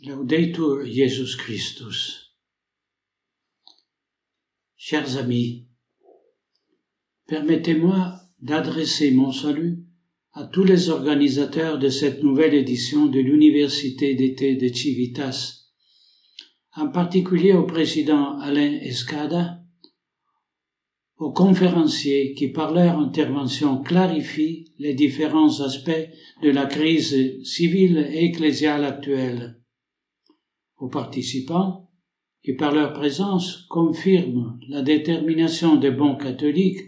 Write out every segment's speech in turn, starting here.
Laudetur Jesus Christus. Chers amis, permettez-moi d'adresser mon salut à tous les organisateurs de cette nouvelle édition de l'Université d'été de Civitas, en particulier au président Alain Escada, aux conférenciers qui par leur intervention clarifient les différents aspects de la crise civile et ecclésiale actuelle, aux participants qui par leur présence confirment la détermination des bons catholiques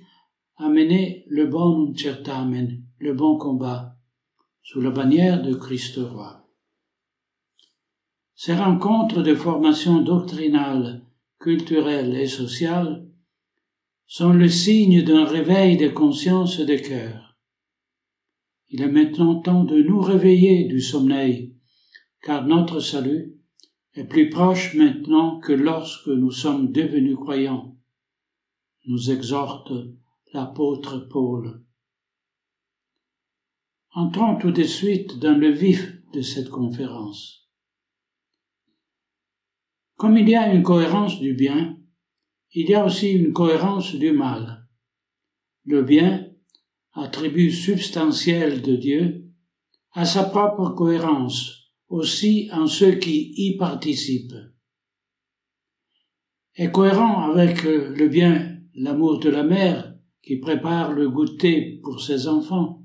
à mener le bonum certamen, le bon combat, sous la bannière de Christ Roi. Ces rencontres de formation doctrinale, culturelle et sociale sont le signe d'un réveil de conscience et de cœur. Il est maintenant temps de nous réveiller du sommeil, car notre salut est plus proche maintenant que lorsque nous sommes devenus croyants, nous exhorte l'apôtre Paul. Entrons tout de suite dans le vif de cette conférence. Comme il y a une cohérence du bien, il y a aussi une cohérence du mal. Le bien, attribut substantiel de Dieu, a sa propre cohérence, aussi en ceux qui y participent. Est cohérent avec le bien, l'amour de la mère qui prépare le goûter pour ses enfants,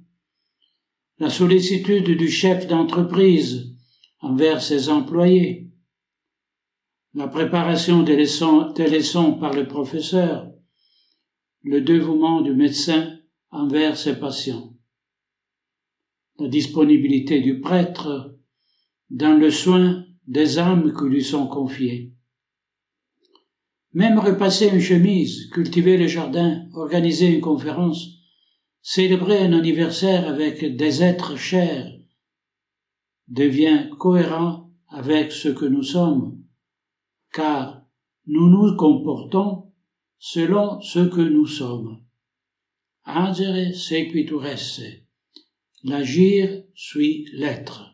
la sollicitude du chef d'entreprise envers ses employés, la préparation des leçons par le professeur, le dévouement du médecin envers ses patients, la disponibilité du prêtre dans le soin des âmes qui lui sont confiées. Même repasser une chemise, cultiver le jardin, organiser une conférence, célébrer un anniversaire avec des êtres chers, devient cohérent avec ce que nous sommes, car nous nous comportons selon ce que nous sommes. Agere sequitur esse. L'agir suit l'être.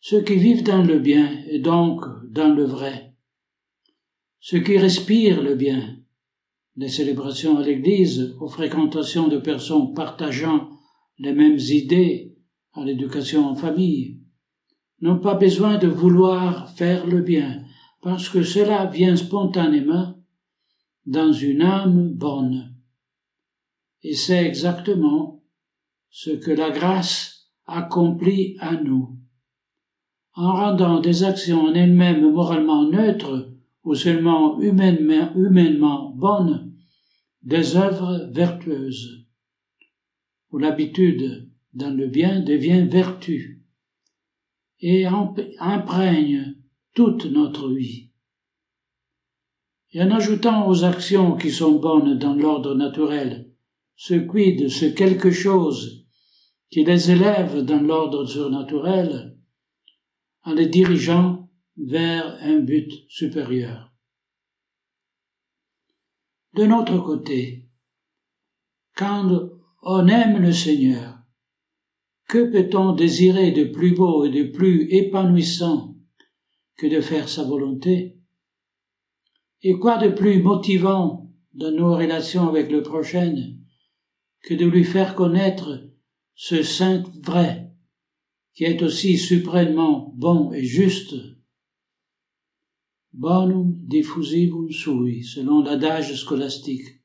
Ceux qui vivent dans le bien et donc dans le vrai, ceux qui respirent le bien, les célébrations à l'église, aux fréquentations de personnes partageant les mêmes idées, à l'éducation en famille, n'ont pas besoin de vouloir faire le bien, parce que cela vient spontanément dans une âme bonne. Et c'est exactement ce que la grâce accomplit à nous, en rendant des actions en elles-mêmes moralement neutres ou seulement humainement bonnes, des œuvres vertueuses, où l'habitude dans le bien devient vertu et imprègne toute notre vie. Et en ajoutant aux actions qui sont bonnes dans l'ordre naturel ce quid, ce quelque chose qui les élève dans l'ordre surnaturel, en les dirigeant vers un but supérieur. De notre côté, quand on aime le Seigneur, que peut-on désirer de plus beau et de plus épanouissant que de faire sa volonté? Et quoi de plus motivant dans nos relations avec le prochain que de lui faire connaître ce saint vrai qui est aussi suprêmement bon et juste? Bonum diffusivum sui, selon l'adage scolastique.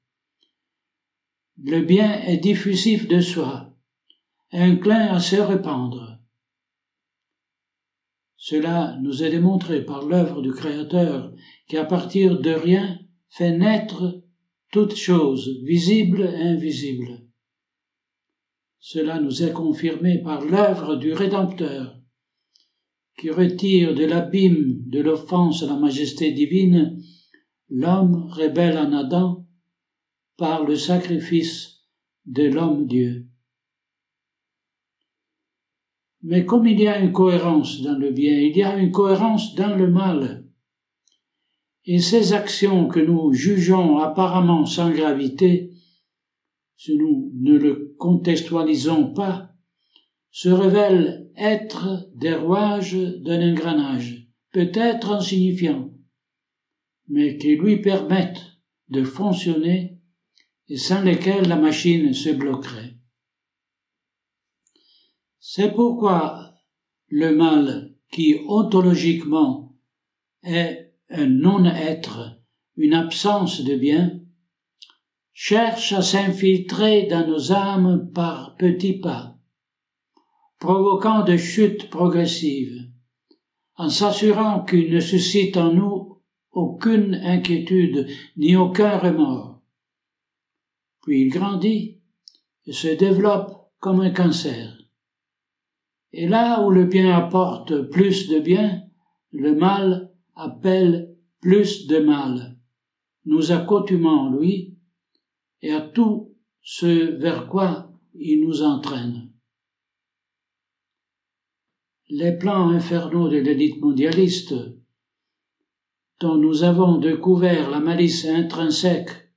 Le bien est diffusif de soi, inclin à se répandre. Cela nous est démontré par l'œuvre du Créateur, qui à partir de rien fait naître toutes choses, visibles et invisibles. Cela nous est confirmé par l'œuvre du Rédempteur, qui retire de l'abîme de l'offense à la majesté divine l'homme rebelle en Adam par le sacrifice de l'homme-Dieu. Mais comme il y a une cohérence dans le bien, il y a une cohérence dans le mal. Et ces actions que nous jugeons apparemment sans gravité, si nous ne le contextualisons pas, se révèlent être des rouages d'un engrenage, peut-être insignifiant, mais qui lui permettent de fonctionner et sans lesquels la machine se bloquerait. C'est pourquoi le mal, qui ontologiquement est un non-être, une absence de bien, cherche à s'infiltrer dans nos âmes par petits pas, provoquant des chutes progressives, en s'assurant qu'il ne suscite en nous aucune inquiétude ni aucun remords. Puis il grandit et se développe comme un cancer. Et là où le bien apporte plus de bien, le mal appelle plus de mal, nous accoutumant, lui, et à tout ce vers quoi il nous entraîne. Les plans infernaux de l'élite mondialiste, dont nous avons découvert la malice intrinsèque,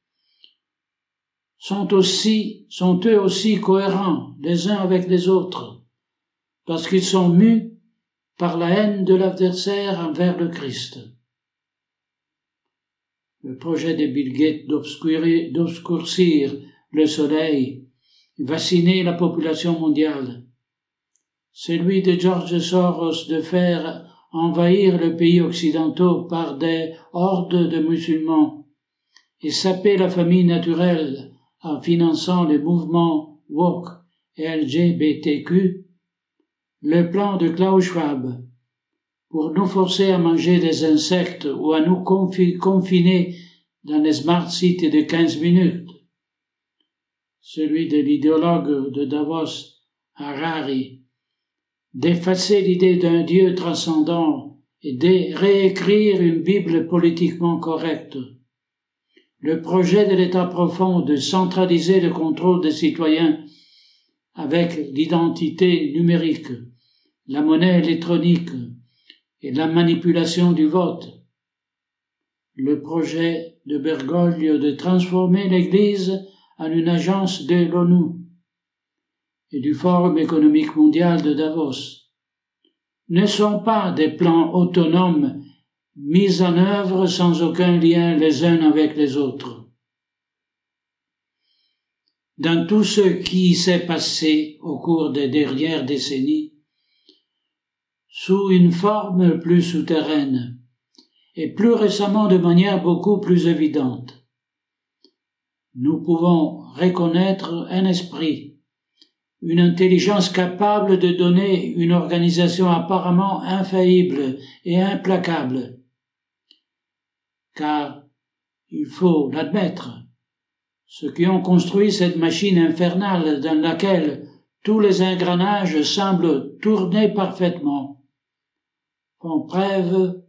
sont eux aussi cohérents les uns avec les autres, parce qu'ils sont mus par la haine de l'adversaire envers le Christ. Le projet de Bill Gates d'obscurcir le soleil, vacciner la population mondiale, celui de George Soros de faire envahir les pays occidentaux par des hordes de musulmans et saper la famille naturelle en finançant les mouvements woke et LGBTQ, le plan de Klaus Schwab pour nous forcer à manger des insectes ou à nous confiner dans les smart cities de 15 minutes, celui de l'idéologue de Davos, Harari, d'effacer l'idée d'un Dieu transcendant et de réécrire une Bible politiquement correcte, le projet de l'État profond de centraliser le contrôle des citoyens avec l'identité numérique, la monnaie électronique et la manipulation du vote, le projet de Bergoglio de transformer l'Église en une agence de l'ONU et du Forum économique mondial de Davos, ne sont pas des plans autonomes mis en œuvre sans aucun lien les uns avec les autres. Dans tout ce qui s'est passé au cours des dernières décennies, sous une forme plus souterraine, et plus récemment de manière beaucoup plus évidente, nous pouvons reconnaître un esprit, une intelligence capable de donner une organisation apparemment infaillible et implacable. Car, il faut l'admettre, ceux qui ont construit cette machine infernale dans laquelle tous les engrenages semblent tourner parfaitement, font preuve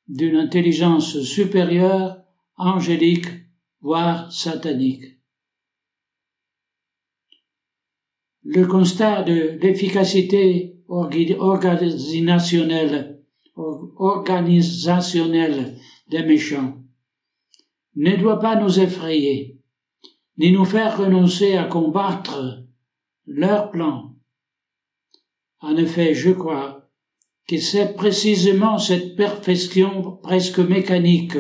d'une intelligence supérieure, angélique, voire satanique. Le constat de l'efficacité organisationnelle des méchants ne doit pas nous effrayer, ni nous faire renoncer à combattre leurs plans. En effet, je crois que c'est précisément cette perfection presque mécanique,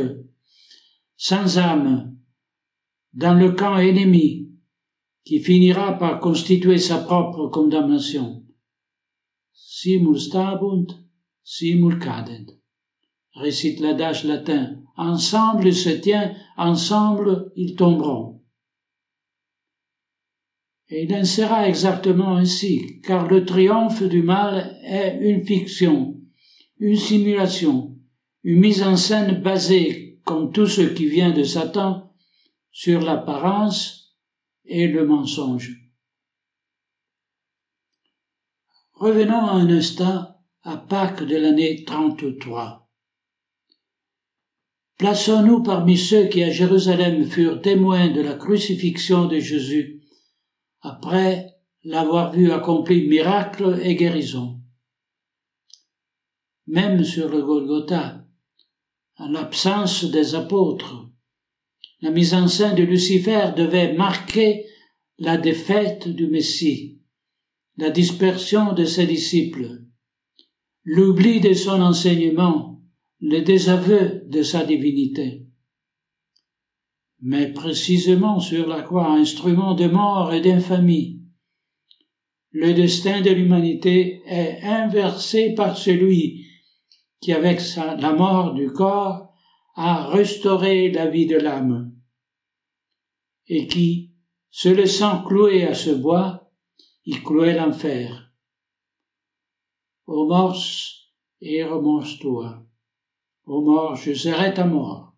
sans âme, dans le camp ennemi, qui finira par constituer sa propre condamnation. Simul stabunt, simul cadent, récite l'adage latin. Ensemble ils se tiennent, ensemble ils tomberont. Et il en sera exactement ainsi, car le triomphe du mal est une fiction, une simulation, une mise en scène basée, comme tout ce qui vient de Satan, sur l'apparence et le mensonge. Revenons un instant à Pâques de l'année 33. Plaçons-nous parmi ceux qui à Jérusalem furent témoins de la crucifixion de Jésus, après l'avoir vu accomplir miracles et guérisons. Même sur le Golgotha, en l'absence des apôtres, la mise en scène de Lucifer devait marquer la défaite du Messie, la dispersion de ses disciples, l'oubli de son enseignement, le désaveu de sa divinité. Mais précisément sur la croix, instrument de mort et d'infamie, le destin de l'humanité est inversé par celui qui, avec la mort du corps, a restauré la vie de l'âme, et qui, se laissant clouer à ce bois, y clouait l'enfer. Ô mors, et remords-toi. Ô mort, je serai ta mort.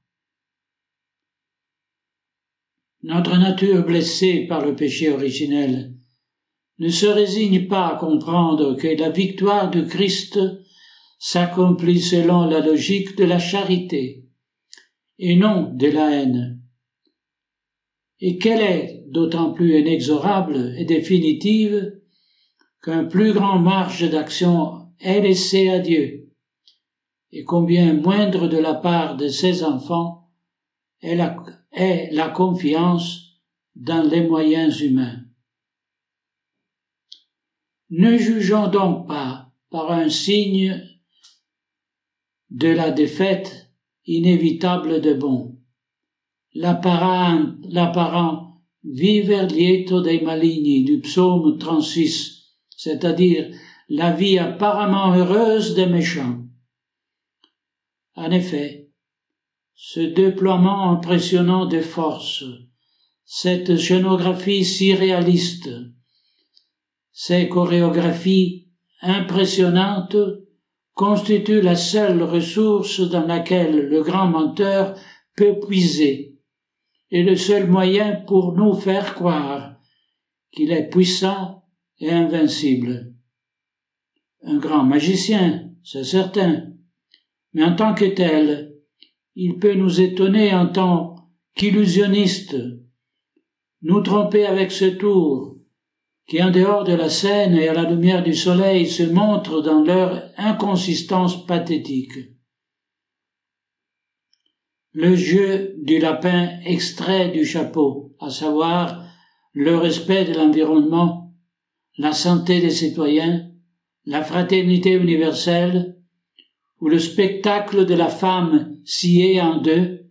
Notre nature blessée par le péché originel ne se résigne pas à comprendre que la victoire de Christ s'accomplit selon la logique de la charité et non de la haine, et qu'elle est d'autant plus inexorable et définitive qu'un plus grand marge d'action est laissé à Dieu, et combien moindre de la part de ses enfants est la confiance dans les moyens humains. Ne jugeons donc pas par un signe de la défaite inévitable de bon. L'apparent viver lieto dei maligni du psaume 36, c'est-à-dire la vie apparemment heureuse des méchants. En effet, ce déploiement impressionnant de force, cette scénographie si réaliste, ces chorégraphies impressionnantes constituent la seule ressource dans laquelle le grand menteur peut puiser et le seul moyen pour nous faire croire qu'il est puissant et invincible. Un grand magicien, c'est certain, mais en tant que tel, il peut nous étonner en tant qu'illusionniste, nous tromper avec ce tour, qui en dehors de la scène et à la lumière du soleil se montrent dans leur inconsistance pathétique. Le jeu du lapin extrait du chapeau, à savoir le respect de l'environnement, la santé des citoyens, la fraternité universelle, ou le spectacle de la femme sciée en deux,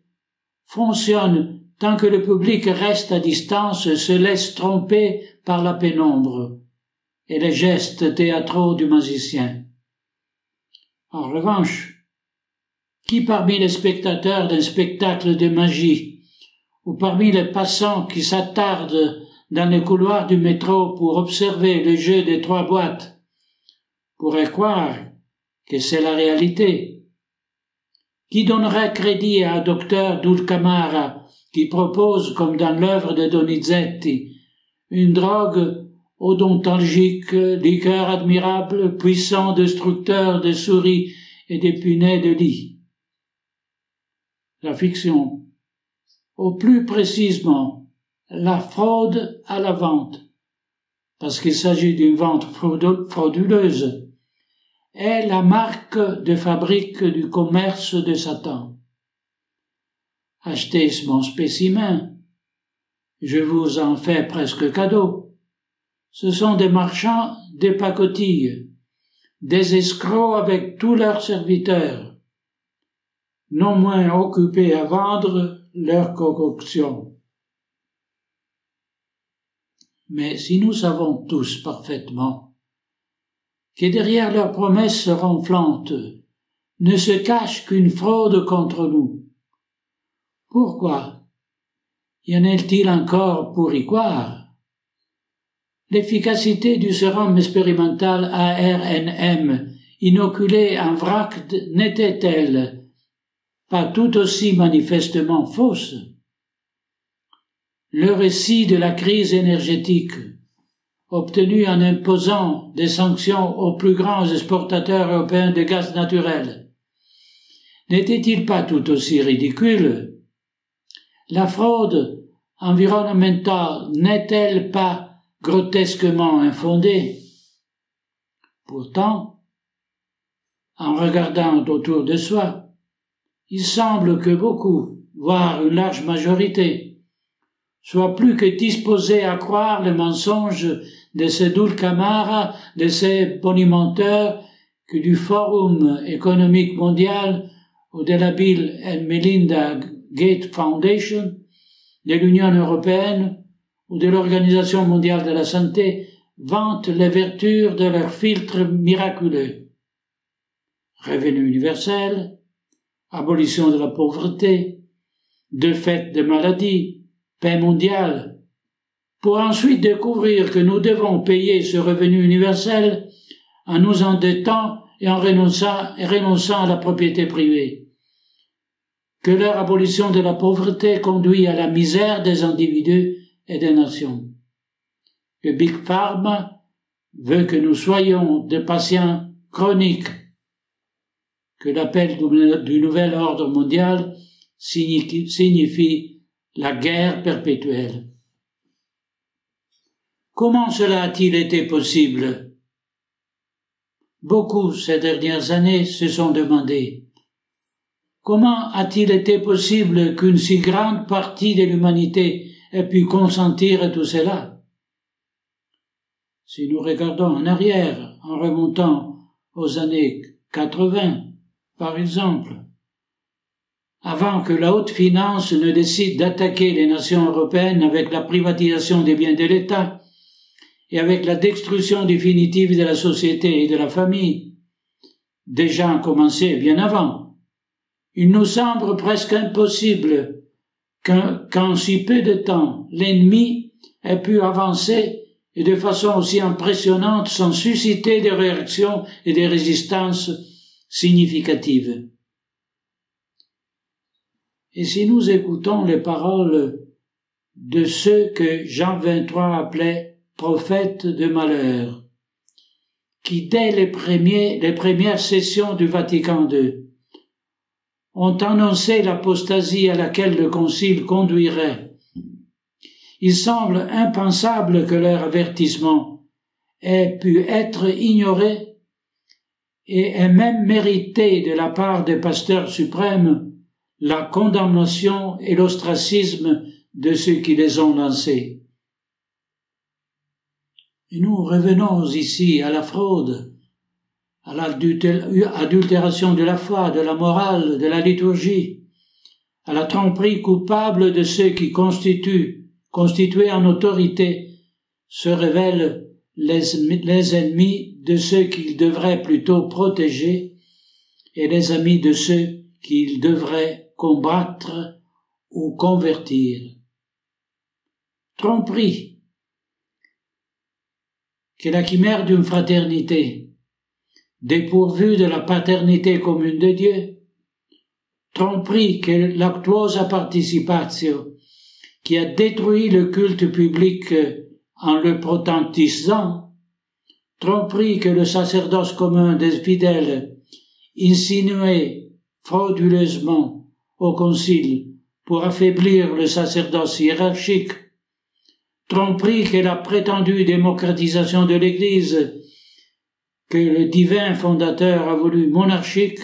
fonctionne tant que le public reste à distance et se laisse tromper par la pénombre et les gestes théâtraux du magicien. En revanche, qui parmi les spectateurs d'un spectacle de magie, ou parmi les passants qui s'attardent dans les couloirs du métro pour observer le jeu des trois boîtes, pourrait croire que c'est la réalité? Qui donnerait crédit à Dr Dulcamara qui propose, comme dans l'œuvre de Donizetti, une drogue odontalgique, liqueur admirable, puissant destructeur de souris et des punais de lit? La fiction, ou plus précisément, la fraude à la vente, parce qu'il s'agit d'une vente frauduleuse, est la marque de fabrique du commerce de Satan. Achetez mon spécimen, je vous en fais presque cadeau. Ce sont des marchands de pacotilles, des escrocs avec tous leurs serviteurs, non moins occupés à vendre leurs concoctions. Mais si nous savons tous parfaitement que derrière leurs promesses ronflantes ne se cache qu'une fraude contre nous, pourquoi y en a-t-il encore pour y croire? L'efficacité du sérum expérimental ARNM inoculé en vrac n'était-elle pas tout aussi manifestement fausse? Le récit de la crise énergétique, obtenu en imposant des sanctions aux plus grands exportateurs européens de gaz naturel, n'était-il pas tout aussi ridicule? La fraude environnementale n'est-elle pas grotesquement infondée? Pourtant, en regardant autour de soi, il semble que beaucoup, voire une large majorité, soient plus que disposés à croire le mensonge de ces dulcamara, de ces bonimenteurs que du Forum économique mondial ou de la Bill and Melinda Gates Foundation, de l'Union européenne ou de l'Organisation mondiale de la santé vantent les vertus de leurs filtres miraculeux. Revenu universel, abolition de la pauvreté, défaite des maladies, paix mondiale, pour ensuite découvrir que nous devons payer ce revenu universel en nous endettant et en renonçant à la propriété privée, que leur abolition de la pauvreté conduit à la misère des individus et des nations, que Big Pharma veut que nous soyons des patients chroniques, que l'appel du nouvel ordre mondial signifie la guerre perpétuelle. Comment cela a-t-il été possible? Beaucoup ces dernières années se sont demandé. Comment a-t-il été possible qu'une si grande partie de l'humanité ait pu consentir à tout cela? Si nous regardons en arrière, en remontant aux années 80, par exemple, avant que la haute finance ne décide d'attaquer les nations européennes avec la privatisation des biens de l'État et avec la destruction définitive de la société et de la famille, déjà commencé bien avant, il nous semble presque impossible qu'en si peu de temps, l'ennemi ait pu avancer et de façon aussi impressionnante sans susciter des réactions et des résistances significatives. Et si nous écoutons les paroles de ceux que Jean 23 appelait prophètes de malheur, qui dès les premières sessions du Vatican II ont annoncé l'apostasie à laquelle le Concile conduirait, il semble impensable que leur avertissement ait pu être ignoré et ait même mérité de la part des pasteurs suprêmes la condamnation et l'ostracisme de ceux qui les ont lancés. Et nous revenons ici à la fraude, à l'adultération de la foi, de la morale, de la liturgie, à la tromperie coupable de ceux qui constitués en autorité, se révèlent les ennemis de ceux qu'ils devraient plutôt protéger et les amis de ceux qu'ils devraient combattre ou convertir. Tromperie, qui est la chimère d'une fraternité, dépourvue de la paternité commune de Dieu. Tromperie, qui est l'actuosa participatio, qui a détruit le culte public en le protestantisant. Tromperie que le sacerdoce commun des fidèles insinuait frauduleusement au concile pour affaiblir le sacerdoce hiérarchique. Tromperie que la prétendue démocratisation de l'Église que le divin fondateur a voulu monarchique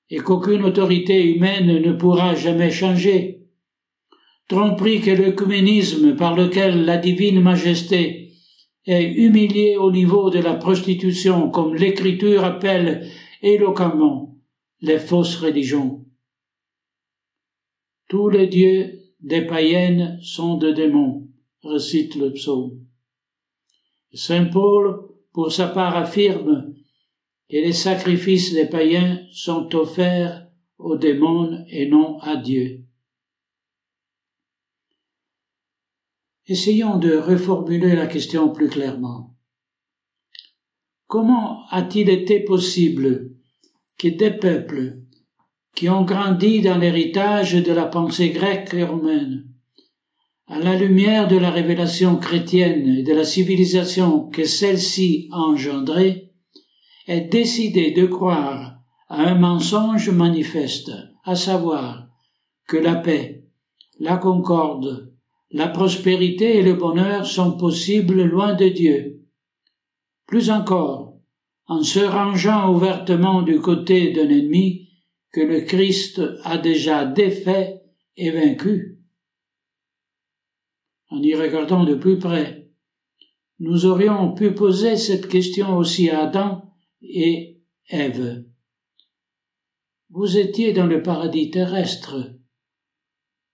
et qu'aucune autorité humaine ne pourra jamais changer. Tromperie que l'œcuménisme par lequel la divine majesté est humiliée au niveau de la prostitution, comme l'Écriture appelle éloquemment les fausses religions. Tous les dieux des païennes sont des démons, récite le psaume. Saint Paul, pour sa part, affirme que les sacrifices des païens sont offerts aux démons et non à Dieu. Essayons de reformuler la question plus clairement. Comment a-t-il été possible que des peuples qui ont grandi dans l'héritage de la pensée grecque et romaine, à la lumière de la révélation chrétienne et de la civilisation que celle-ci a engendrée, aient décidé de croire à un mensonge manifeste, à savoir que la paix, la concorde, la prospérité et le bonheur sont possibles loin de Dieu. Plus encore, en se rangeant ouvertement du côté d'un ennemi que le Christ a déjà défait et vaincu. En y regardant de plus près, nous aurions pu poser cette question aussi à Adam et Ève. Vous étiez dans le paradis terrestre.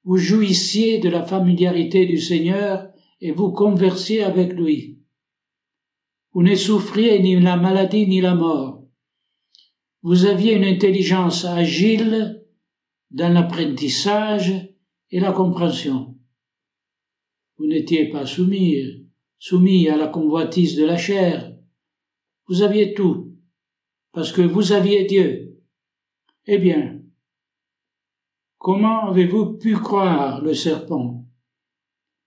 Vous jouissiez de la familiarité du Seigneur et vous conversiez avec lui. Vous ne souffriez ni la maladie ni la mort. Vous aviez une intelligence agile dans l'apprentissage et la compréhension. Vous n'étiez pas soumis à la convoitise de la chair. Vous aviez tout, parce que vous aviez Dieu. Eh bien, comment avez-vous pu croire le serpent,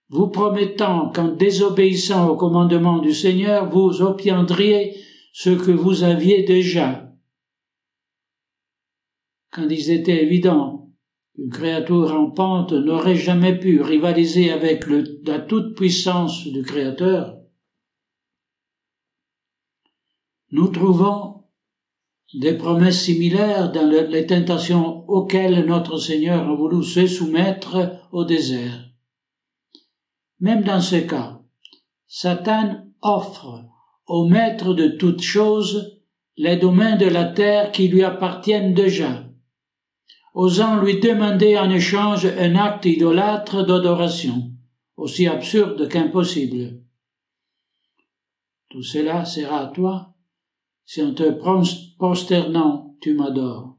vous promettant qu'en désobéissant au commandement du Seigneur, vous obtiendriez ce que vous aviez déjà? Quand il était évident qu'une créature rampante n'aurait jamais pu rivaliser avec la toute-puissance du Créateur, nous trouvons des promesses similaires dans les tentations auxquelles notre Seigneur a voulu se soumettre au désert. Même dans ce cas, Satan offre au Maître de toutes choses les domaines de la terre qui lui appartiennent déjà, osant lui demander en échange un acte idolâtre d'adoration, aussi absurde qu'impossible. Tout cela sera à toi, si en te prosternant tu m'adores.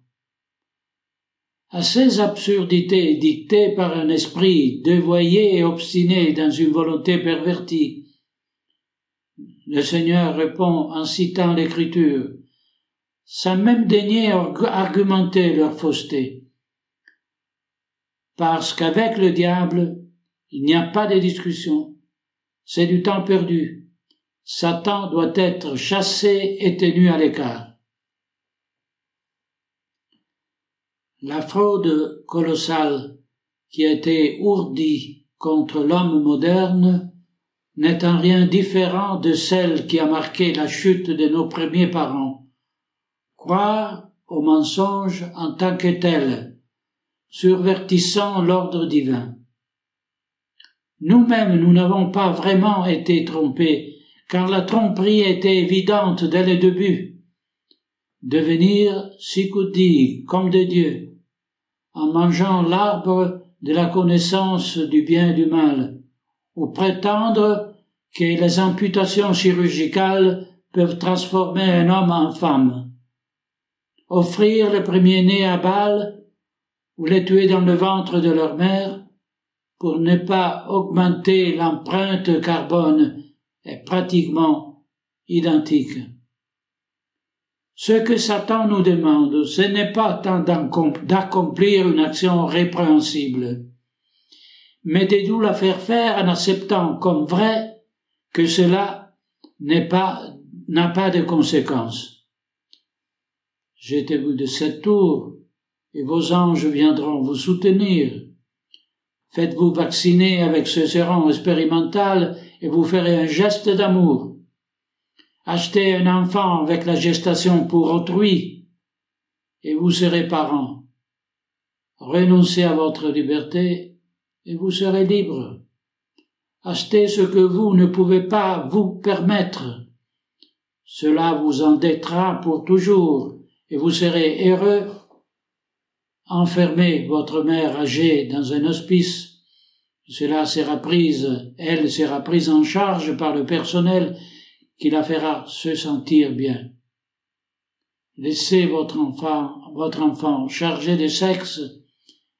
À ces absurdités dictées par un esprit dévoyé et obstiné dans une volonté pervertie, le Seigneur répond en citant l'Écriture, sans même daigner argumenter leur fausseté. Parce qu'avec le diable, il n'y a pas de discussion. C'est du temps perdu. Satan doit être chassé et tenu à l'écart. La fraude colossale qui a été ourdie contre l'homme moderne n'est en rien différent de celle qui a marqué la chute de nos premiers parents. Croire au mensonge en tant que tel, survertissant l'ordre divin. Nous-mêmes, nous n'avons pas vraiment été trompés, car la tromperie était évidente dès le début. Devenir sicoudi comme de Dieu, en mangeant l'arbre de la connaissance du bien et du mal, ou prétendre que les amputations chirurgicales peuvent transformer un homme en femme. Offrir le premier-né à Baal, ou les tuer dans le ventre de leur mère, pour ne pas augmenter l'empreinte carbone, est pratiquement identique. Ce que Satan nous demande, ce n'est pas tant d'accomplir une action répréhensible, mais de nous la faire faire en acceptant comme vrai que cela n'a pas de conséquences. Jetez-vous de cette tour, et vos anges viendront vous soutenir. Faites-vous vacciner avec ce sérum expérimental et vous ferez un geste d'amour. Achetez un enfant avec la gestation pour autrui et vous serez parents. Renoncez à votre liberté et vous serez libre. Achetez ce que vous ne pouvez pas vous permettre. Cela vous endettera pour toujours et vous serez heureux. Enfermez votre mère âgée dans un hospice. Elle sera prise en charge par le personnel qui la fera se sentir bien. Laissez votre enfant chargé de sexe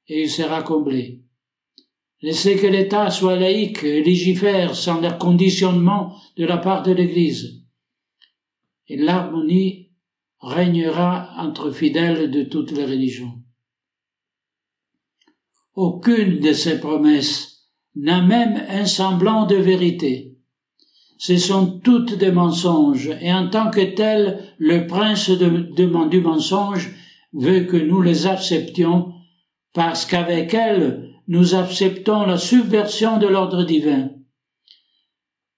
et il sera comblé. Laissez que l'État soit laïque et légifère sans le conditionnement de la part de l'Église. Et l'harmonie régnera entre fidèles de toutes les religions. Aucune de ces promesses n'a même un semblant de vérité. Ce sont toutes des mensonges, et en tant que tels, le prince du mensonge veut que nous les acceptions, parce qu'avec elles, nous acceptons la subversion de l'ordre divin.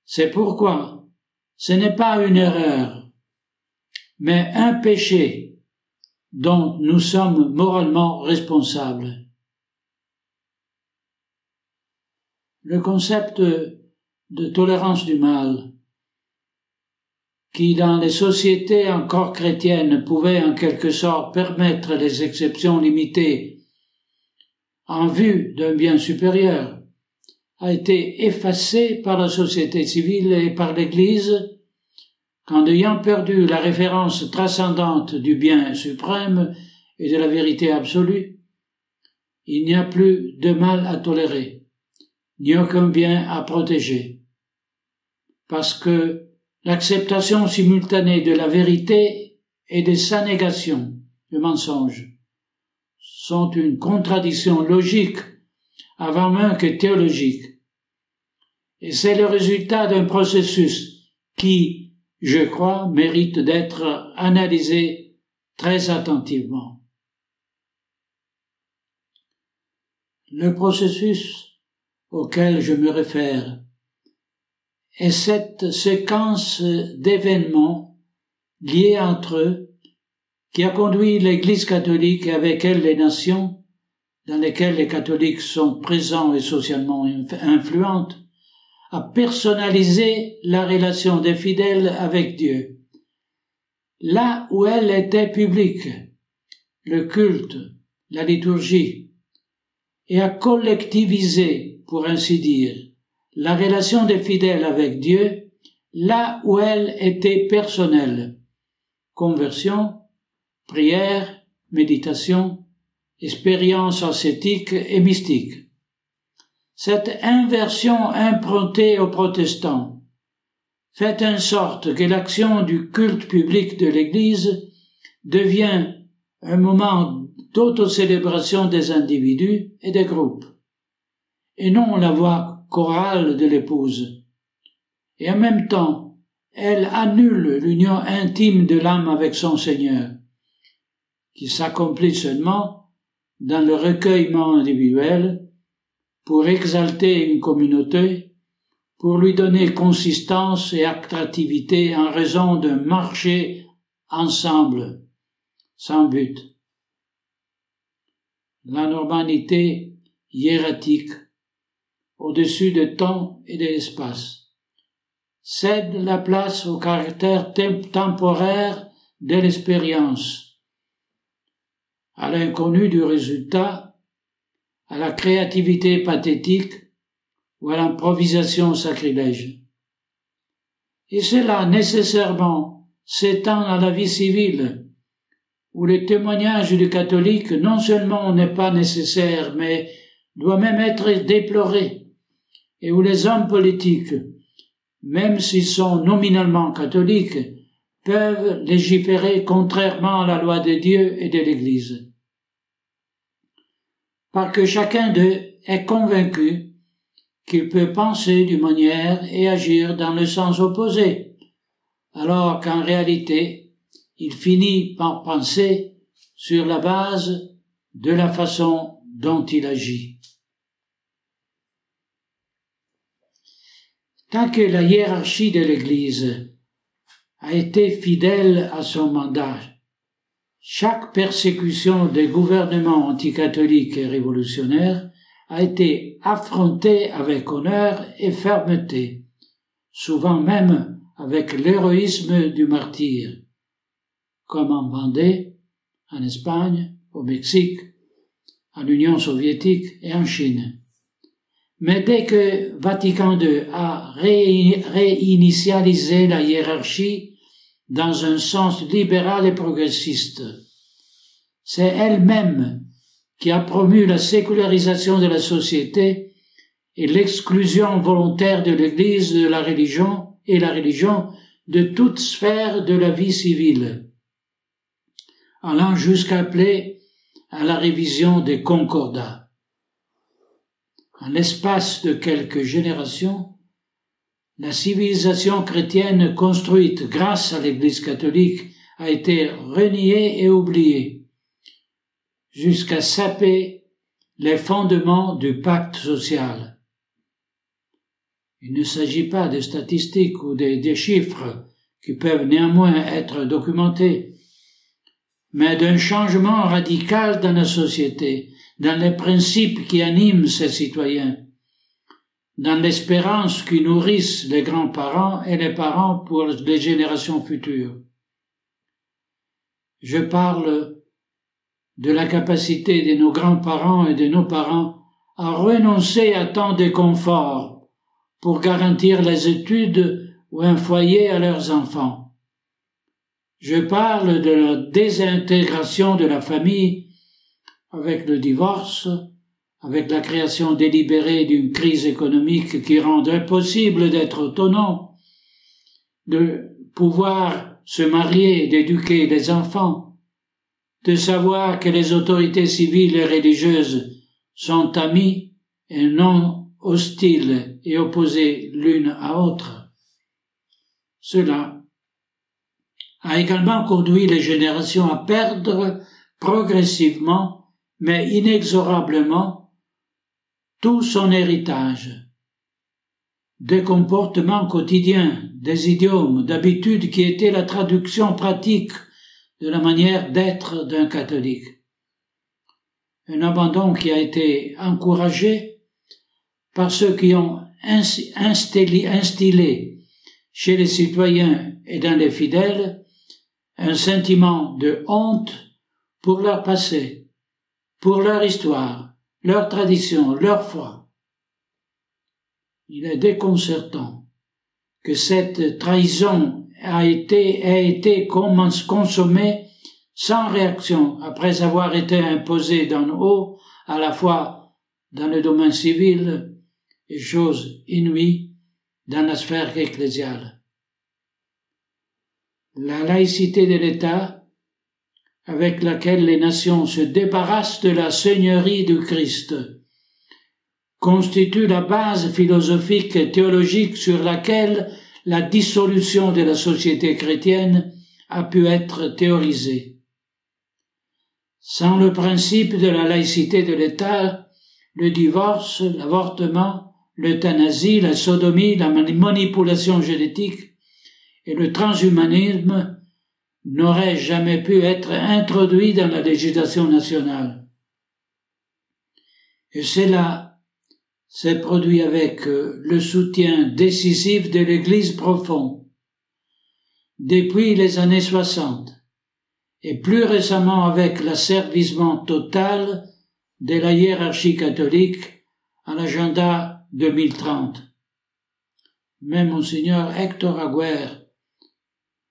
C'est pourquoi ce n'est pas une erreur, mais un péché dont nous sommes moralement responsables. Le concept de tolérance du mal qui dans les sociétés encore chrétiennes pouvaient en quelque sorte permettre les exceptions limitées en vue d'un bien supérieur, a été effacé par la société civile et par l'Église, qu'en ayant perdu la référence transcendante du bien suprême et de la vérité absolue, il n'y a plus de mal à tolérer, ni aucun bien à protéger, parce que l'acceptation simultanée de la vérité et de sa négation, le mensonge, sont une contradiction logique avant même que théologique. Et c'est le résultat d'un processus qui, je crois, mérite d'être analysé très attentivement. Le processus auquel je me réfère est cette séquence d'événements liés entre eux qui a conduit l'Église catholique et avec elle les nations dans lesquelles les catholiques sont présents et socialement influentes à personnaliser la relation des fidèles avec Dieu. Là où elle était publique, le culte, la liturgie, et à collectiviser, pour ainsi dire, la relation des fidèles avec Dieu, là où elle était personnelle, conversion, prière, méditation, expérience ascétique et mystique. Cette inversion improntée aux protestants fait en sorte que l'action du culte public de l'Église devient un moment d'autocélébration des individus et des groupes, et non la voix chorale de l'épouse. Et en même temps, elle annule l'union intime de l'âme avec son Seigneur, qui s'accomplit seulement dans le recueillement individuel pour exalter une communauté, pour lui donner consistance et attractivité en raison d'un marché ensemble, sans but. La normalité hiératique, au-dessus de temps et de l'espace, cède la place au caractère temporaire de l'expérience, à l'inconnu du résultat, à la créativité pathétique ou à l'improvisation sacrilège. Et cela nécessairement s'étend à la vie civile, où le témoignage du catholique non seulement n'est pas nécessaire, mais doit même être déploré, et où les hommes politiques, même s'ils sont nominalement catholiques, peuvent légiférer contrairement à la loi de Dieu et de l'Église. Parce que chacun d'eux est convaincu qu'il peut penser d'une manière et agir dans le sens opposé, alors qu'en réalité, il finit par penser sur la base de la façon dont il agit. Tant que la hiérarchie de l'Église a été fidèle à son mandat, chaque persécution des gouvernements anticatholiques et révolutionnaires a été affrontée avec honneur et fermeté, souvent même avec l'héroïsme du martyr, comme en Vendée, en Espagne, au Mexique, en Union soviétique et en Chine. Mais dès que Vatican II a réinitialisé la hiérarchie dans un sens libéral et progressiste, c'est elle-même qui a promu la sécularisation de la société et l'exclusion volontaire de l'Église de la religion et la religion de toute sphère de la vie civile, allant jusqu'à appeler à la révision des concordats. En l'espace de quelques générations, la civilisation chrétienne construite grâce à l'Église catholique a été reniée et oubliée, jusqu'à saper les fondements du pacte social. Il ne s'agit pas de statistiques ou de chiffres qui peuvent néanmoins être documentés, mais d'un changement radical dans la société, dans les principes qui animent ses citoyens, dans l'espérance qui nourrissent les grands-parents et les parents pour les générations futures. Je parle de la capacité de nos grands-parents et de nos parents à renoncer à tant de confort pour garantir les études ou un foyer à leurs enfants. Je parle de la désintégration de la famille avec le divorce, avec la création délibérée d'une crise économique qui rend impossible d'être autonome, de pouvoir se marier, d'éduquer les enfants, de savoir que les autorités civiles et religieuses sont amies et non hostiles et opposées l'une à l'autre. Cela a également conduit les générations à perdre progressivement, mais inexorablement, tout son héritage. Des comportements quotidiens, des idiomes, d'habitudes qui étaient la traduction pratique de la manière d'être d'un catholique. Un abandon qui a été encouragé par ceux qui ont instillé chez les citoyens et dans les fidèles un sentiment de honte pour leur passé, pour leur histoire, leur tradition, leur foi. Il est déconcertant que cette trahison a été consommée sans réaction après avoir été imposée d'en haut, à la fois dans le domaine civil et chose inouïe dans la sphère ecclésiale. La laïcité de l'État, avec laquelle les nations se débarrassent de la seigneurie du Christ, constitue la base philosophique et théologique sur laquelle la dissolution de la société chrétienne a pu être théorisée. Sans le principe de la laïcité de l'État, le divorce, l'avortement, l'euthanasie, la sodomie, la manipulation génétique et le transhumanisme n'auraient jamais pu être introduits dans la législation nationale. Et cela s'est produit avec le soutien décisif de l'Église profonde depuis les années 60 et plus récemment avec l'asservissement total de la hiérarchie catholique à l'agenda 2030. Même Monseigneur Héctor Agüer,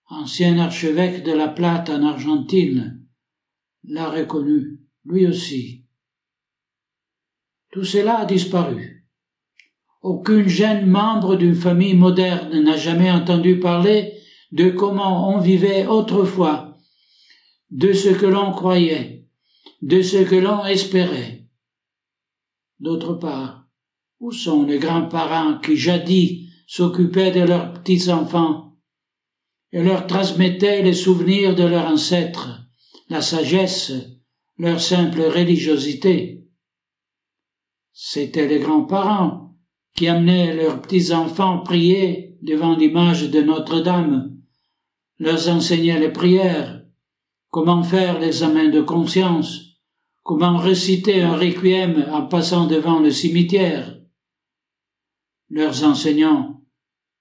ancien archevêque de La Plata en Argentine, l'a reconnu, lui aussi. Tout cela a disparu. Aucun jeune membre d'une famille moderne n'a jamais entendu parler de comment on vivait autrefois, de ce que l'on croyait, de ce que l'on espérait. D'autre part, où sont les grands-parents qui jadis s'occupaient de leurs petits-enfants et leur transmettaient les souvenirs de leurs ancêtres, la sagesse, leur simple religiosité? C'étaient les grands-parents qui amenaient leurs petits-enfants prier devant l'image de Notre-Dame, leur enseignaient les prières, comment faire l'examen de conscience, comment réciter un requiem en passant devant le cimetière, leurs enseignant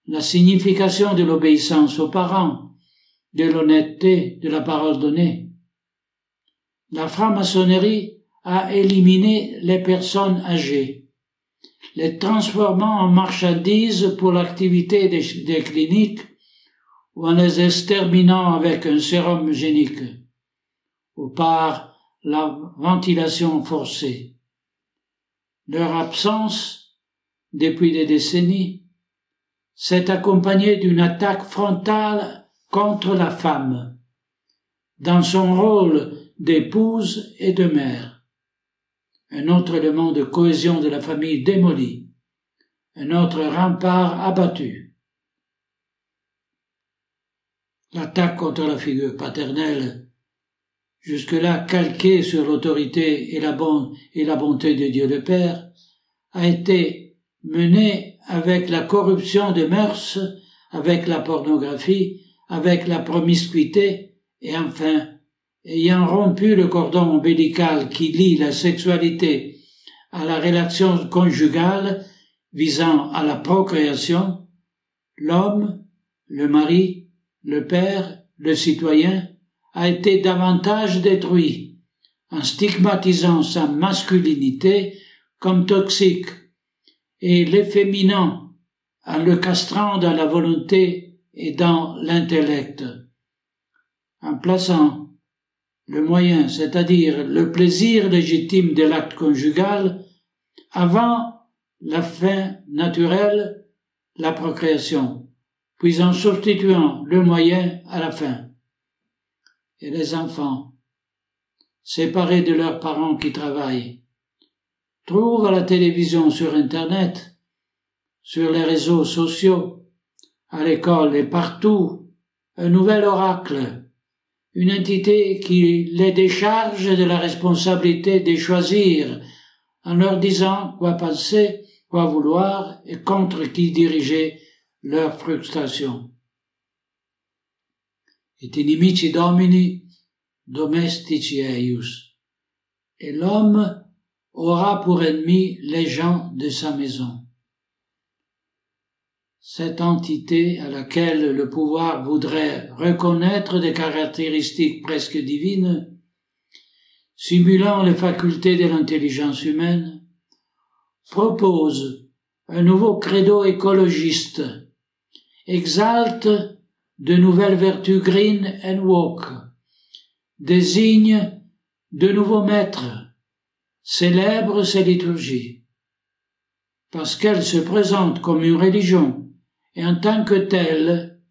la signification de l'obéissance aux parents, de l'honnêteté de la parole donnée. La franc-maçonnerie a éliminé les personnes âgées, les transformant en marchandises pour l'activité des cliniques ou en les exterminant avec un sérum génique ou par la ventilation forcée. Leur absence, depuis des décennies, s'est accompagnée d'une attaque frontale contre la femme, dans son rôle d'épouse et de mère. Un autre élément de cohésion de la famille démoli, un autre rempart abattu. L'attaque contre la figure paternelle, jusque-là calquée sur l'autorité et la bonté de Dieu le Père, a été menée avec la corruption des mœurs, avec la pornographie, avec la promiscuité, et enfin, ayant rompu le cordon ombilical qui lie la sexualité à la relation conjugale, visant à la procréation, l'homme, le mari, le père, le citoyen, a été davantage détruit en stigmatisant sa masculinité comme toxique et l'efféminant en le castrant dans la volonté et dans l'intellect, en plaçant le moyen, c'est-à-dire le plaisir légitime de l'acte conjugal, avant la fin naturelle, la procréation, puis en substituant le moyen à la fin. Et les enfants, séparés de leurs parents qui travaillent, trouvent à la télévision, sur Internet, sur les réseaux sociaux, à l'école et partout, un nouvel oracle, une entité qui les décharge de la responsabilité de choisir en leur disant quoi penser, quoi vouloir et contre qui diriger leur frustration. Et inimici domini domestici eius. Et l'homme aura pour ennemi les gens de sa maison. Cette entité à laquelle le pouvoir voudrait reconnaître des caractéristiques presque divines, simulant les facultés de l'intelligence humaine, propose un nouveau credo écologiste, exalte de nouvelles vertus green and woke, désigne de nouveaux maîtres, célèbre ses liturgies, parce qu'elle se présente comme une religion et en tant que telle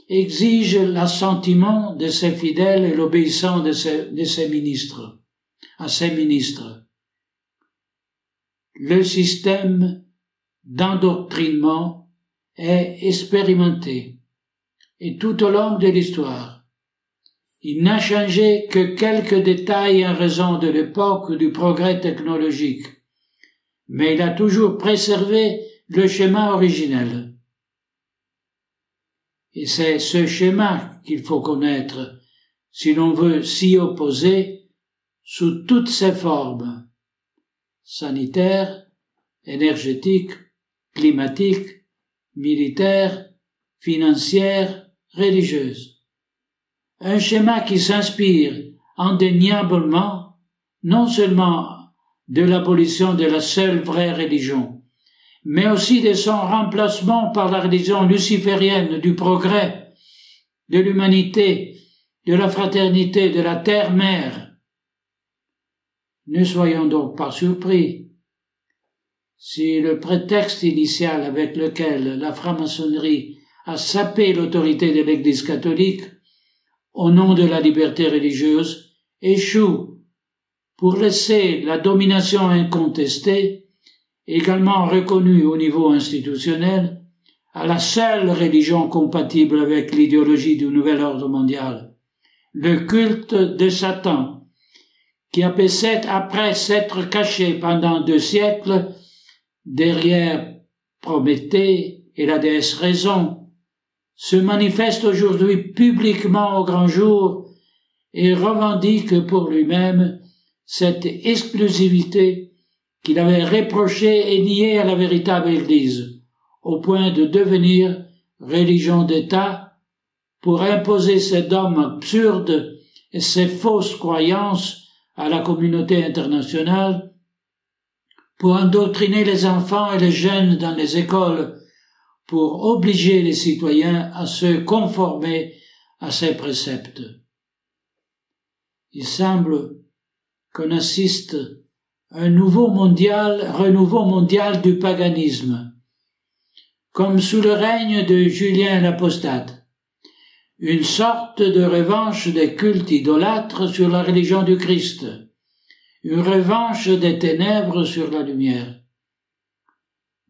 exige l'assentiment de ses fidèles et l'obéissance de ses ministres, à ses ministres. Le système d'endoctrinement est expérimenté et tout au long de l'histoire. Il n'a changé que quelques détails en raison de l'époque du progrès technologique, mais il a toujours préservé le schéma originel. Et c'est ce schéma qu'il faut connaître si l'on veut s'y opposer sous toutes ses formes, sanitaires, énergétiques, climatiques, militaires, financières, religieuses. Un schéma qui s'inspire indéniablement non seulement de l'abolition de la seule vraie religion, mais aussi de son remplacement par la religion luciférienne du progrès, de l'humanité, de la fraternité, de la terre-mère. Ne soyons donc pas surpris si le prétexte initial avec lequel la franc-maçonnerie a sapé l'autorité de l'Église catholique au nom de la liberté religieuse échoue pour laisser la domination incontestée, également reconnue au niveau institutionnel, à la seule religion compatible avec l'idéologie du nouvel ordre mondial, le culte de Satan, qui après s'être caché pendant 2 siècles derrière Prométhée et la déesse Raison, se manifeste aujourd'hui publiquement au grand jour et revendique pour lui-même cette exclusivité qu'il avait reprochée et niée à la véritable Église, au point de devenir religion d'État pour imposer ses dogmes absurdes et ses fausses croyances à la communauté internationale, pour endoctriner les enfants et les jeunes dans les écoles, pour obliger les citoyens à se conformer à ses préceptes. Il semble qu'on assiste à un renouveau mondial du paganisme, comme sous le règne de Julien l'Apostate, une sorte de revanche des cultes idolâtres sur la religion du Christ, une revanche des ténèbres sur la lumière.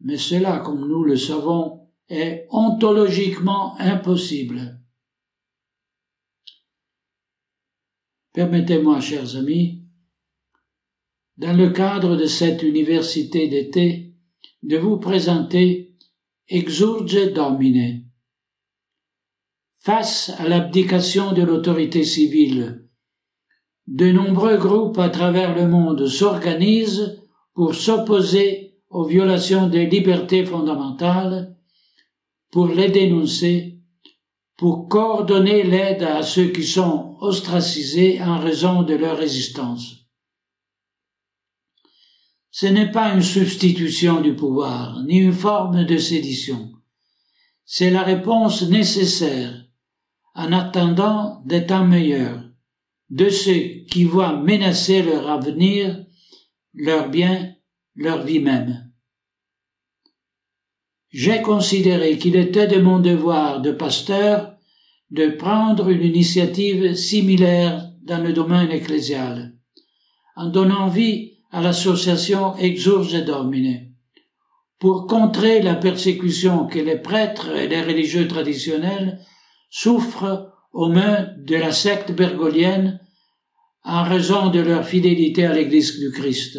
Mais cela, comme nous le savons, est ontologiquement impossible. Permettez-moi, chers amis, dans le cadre de cette université d'été, de vous présenter Exurge Domine. Face à l'abdication de l'autorité civile, de nombreux groupes à travers le monde s'organisent pour s'opposer aux violations des libertés fondamentales, pour les dénoncer, pour coordonner l'aide à ceux qui sont ostracisés en raison de leur résistance. Ce n'est pas une substitution du pouvoir, ni une forme de sédition. C'est la réponse nécessaire, en attendant des temps meilleurs, de ceux qui voient menacer leur avenir, leur bien, leur vie même. J'ai considéré qu'il était de mon devoir de pasteur de prendre une initiative similaire dans le domaine ecclésial, en donnant vie à l'association Exsurge Domine, pour contrer la persécution que les prêtres et les religieux traditionnels souffrent aux mains de la secte bergolienne en raison de leur fidélité à l'Église du Christ,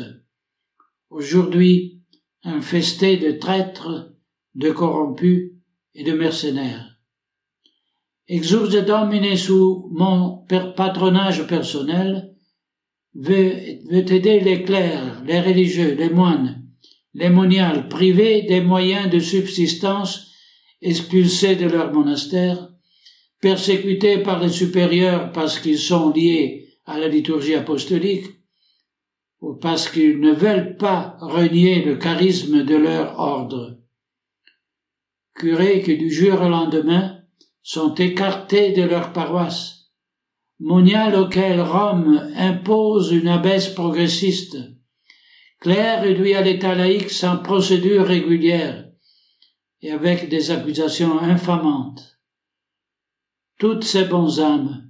aujourd'hui infestée de traîtres, de corrompus et de mercenaires. Exsurge Domine, sous mon patronage personnel, veut aider les clercs, les religieux, les moines, les moniales privés des moyens de subsistance expulsés de leur monastère, persécutés par les supérieurs parce qu'ils sont liés à la liturgie apostolique, ou parce qu'ils ne veulent pas renier le charisme de leur ordre. Curés qui du jour au lendemain sont écartés de leur paroisse, moniales auxquelles Rome impose une abaisse progressiste, clercs réduits à l'état laïque sans procédure régulière et avec des accusations infamantes. Toutes ces bonnes âmes,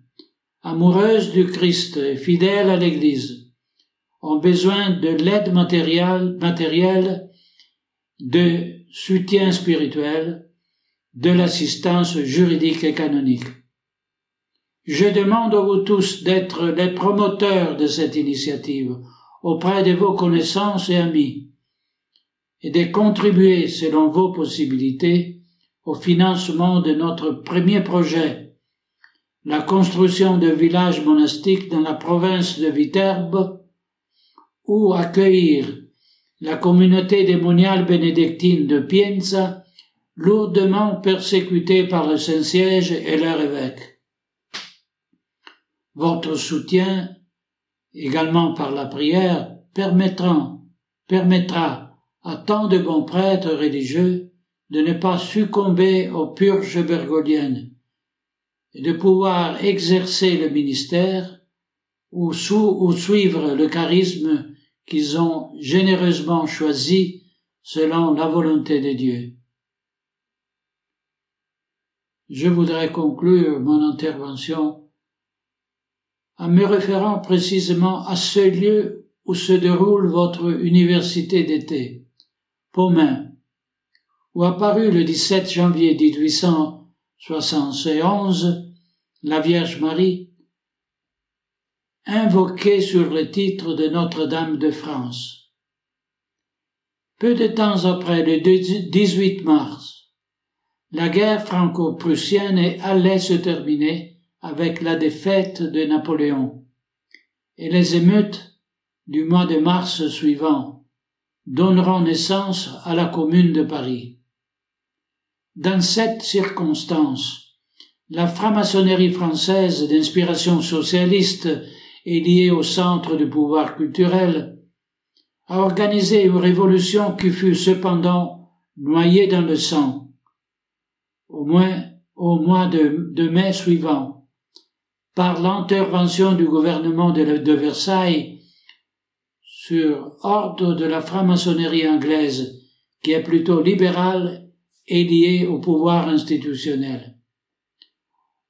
amoureuses du Christ et fidèles à l'Église, ont besoin de l'aide matérielle, de soutien spirituel, de l'assistance juridique et canonique. Je demande à vous tous d'être les promoteurs de cette initiative auprès de vos connaissances et amis, et de contribuer selon vos possibilités au financement de notre premier projet, la construction de villages monastiques dans la province de Viterbo, ou accueillir la communauté des moniales bénédictines de Pienza, lourdement persécutée par le Saint-Siège et leur évêque. Votre soutien, également par la prière, permettra à tant de bons prêtres religieux de ne pas succomber aux purges bergoliennes et de pouvoir exercer le ministère ou suivre le charisme qu'ils ont généreusement choisi selon la volonté de Dieu. Je voudrais conclure mon intervention en me référant précisément à ce lieu où se déroule votre université d'été, Pomain, où apparut le 17 janvier 1871 la Vierge Marie, invoquée sur le titre de Notre-Dame de France. Peu de temps après, le 18 mars, la guerre franco-prussienne allait se terminer avec la défaite de Napoléon, et les émeutes du mois de mars suivant donneront naissance à la Commune de Paris. Dans cette circonstance, la franc-maçonnerie française d'inspiration socialiste et liée au centre du pouvoir culturel a organisé une révolution qui fut cependant noyée dans le sang. Au mois de mai suivant, par l'intervention du gouvernement de Versailles sur ordre de la franc-maçonnerie anglaise, qui est plutôt libérale et liée au pouvoir institutionnel.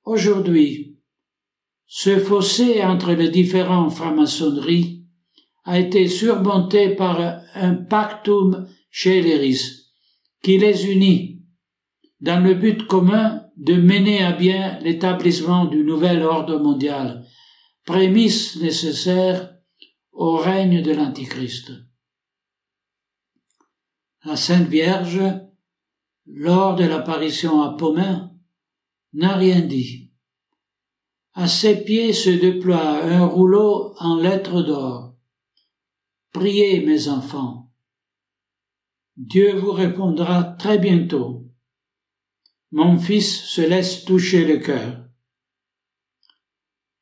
Aujourd'hui, ce fossé entre les différentes franc-maçonneries a été surmonté par un pactum sceleris qui les unit dans le but commun de mener à bien l'établissement du nouvel ordre mondial, prémisse nécessaire au règne de l'Antichrist. La Sainte Vierge, lors de l'apparition à Pomain, n'a rien dit. À ses pieds se déploie un rouleau en lettres d'or. Priez, mes enfants. Dieu vous répondra très bientôt. Mon fils se laisse toucher le cœur.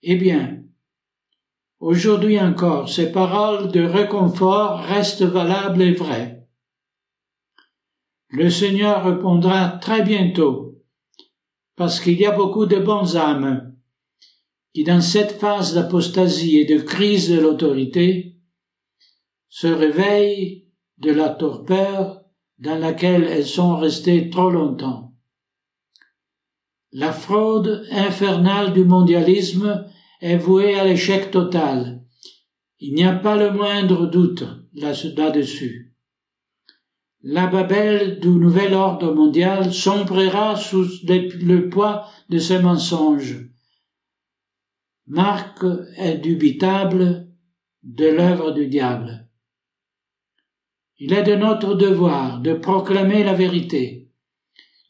Eh bien, aujourd'hui encore, ces paroles de réconfort restent valables et vraies. Le Seigneur répondra très bientôt, parce qu'il y a beaucoup de bonnes âmes qui, dans cette phase d'apostasie et de crise de l'autorité, se réveillent de la torpeur dans laquelle elles sont restées trop longtemps. La fraude infernale du mondialisme est vouée à l'échec total. Il n'y a pas le moindre doute là-dessus. La Babel du nouvel ordre mondial sombrera sous le poids de ces mensonges. Marque indubitable de l'œuvre du diable. Il est de notre devoir de proclamer la vérité,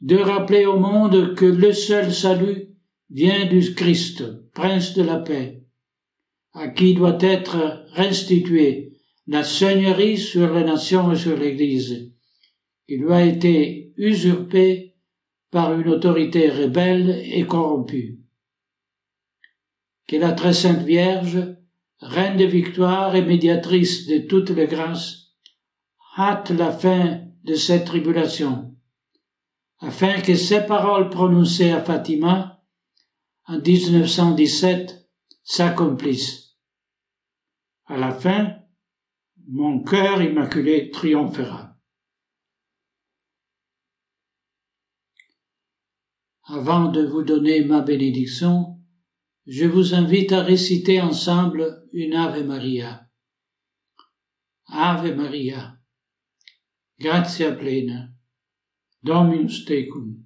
de rappeler au monde que le seul salut vient du Christ, Prince de la paix, à qui doit être restituée la seigneurie sur les nations et sur l'Église, qui lui a été usurpée par une autorité rebelle et corrompue. Que la très sainte Vierge, reine de victoire et médiatrice de toutes les grâces, hâte la fin de cette tribulation, afin que ces paroles prononcées à Fatima en 1917 s'accomplissent. À la fin, mon cœur immaculé triomphera. Avant de vous donner ma bénédiction, je vous invite à réciter ensemble une Ave Maria. Ave Maria, gratia plena, Dominus tecum,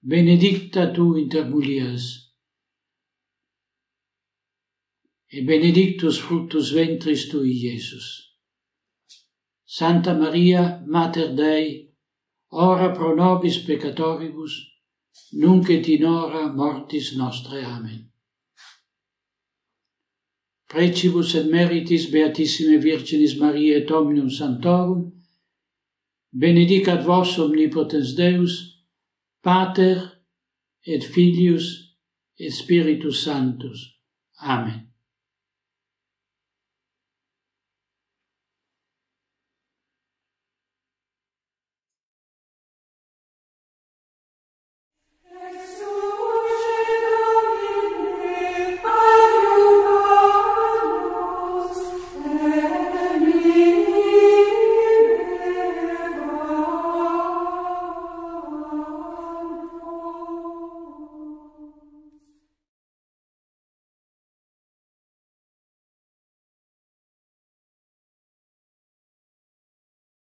benedicta tu inter mulieres, et benedictus fructus ventris tui, Iesus. Santa Maria, Mater Dei, ora pro nobis peccatoribus, nunc et in hora mortis nostrae. Amen. Precibus et meritis Beatissime Virginis Mariae et Dominum Sanctorum, benedicat vos omnipotens Deus, Pater et Filius et Spiritus Sanctus. Amen.